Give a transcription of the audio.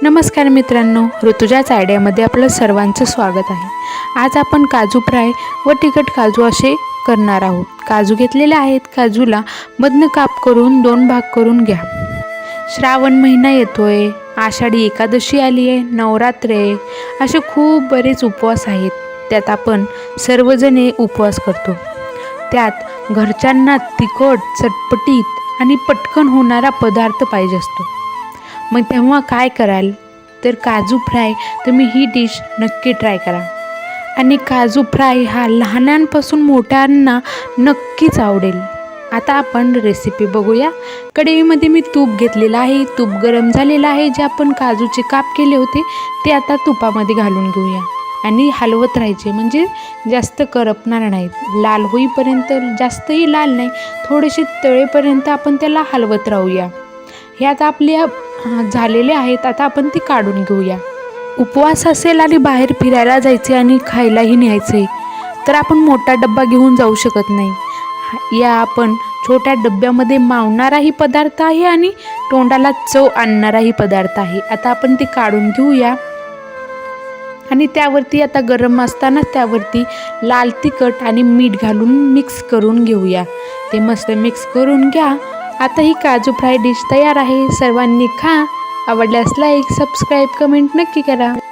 नमस्कार मित्रांनो, ऋतुजाच आयडियामध्ये आपलं सर्वांचं स्वागत आहे। आज आपण काजू फ्राय व तिखट काजू असे करणार आहोत। काजू घेतलेले आहेत। काजूला मधनं काप करून 2 भाग करून घ्या। श्रावण महिना येतोय, आषाढी एकादशी आली आहे, नवरात्र आहे, असे खूप बरेच उपवास आहेत। त्यात आपण सर्वजणे उपवास करतो। त्यात घरच्यांना तिखट, चटपटीत आणि पटकन होणारा पदार्थ पाहिजे असतो। मग तेव्हा काय कराल तर काजू फ्राय तुम्ही ही डिश नक्की ट्राय करा। आणि काजू फ्राय हा लहानांपासून मोठ्यांना नक्कीच आवडेल। आता आपण रेसिपी बघूया। कढईमध्ये मी तूप घेतलेलं आहे। तूप गरम झालेलं आहे। जे आपण काजूचे काप केले होते ते आता तुपामध्ये घालून घेऊया आणि हलवत राहायचे, म्हणजे जास्त करपणार नाहीत। लाल होईपर्यंत, जास्तही लाल नाही, थोडेसे तळेपर्यंत आपण त्याला हलवत राहूया। हे आता आपले झालेले आहेत। आता आपण ते काढून घेऊया। उपवास असेल आणि बाहेर फिरायला जायचे आणि खायलाही न्यायचे तर आपण मोठा डब्बा घेऊन जाऊ शकत नाही। या आपण छोट्या डब्यामध्ये मावणाराही पदार्थ आहे आणि तोंडाला चव आणणाराही पदार्थ आहे। आता आपण ते काढून घेऊया आणि त्यावरती आता गरम असताना त्यावरती लाल तिखट आणि मीठ घालून मिक्स करून घेऊया। ते मस्त मिक्स करून घ्या। आता ही काजू फ्राय डिश तयार आहे। सर्वांनी खा। आवडल्यास लाईक, सबस्क्राईब, कमेंट नक्की करा।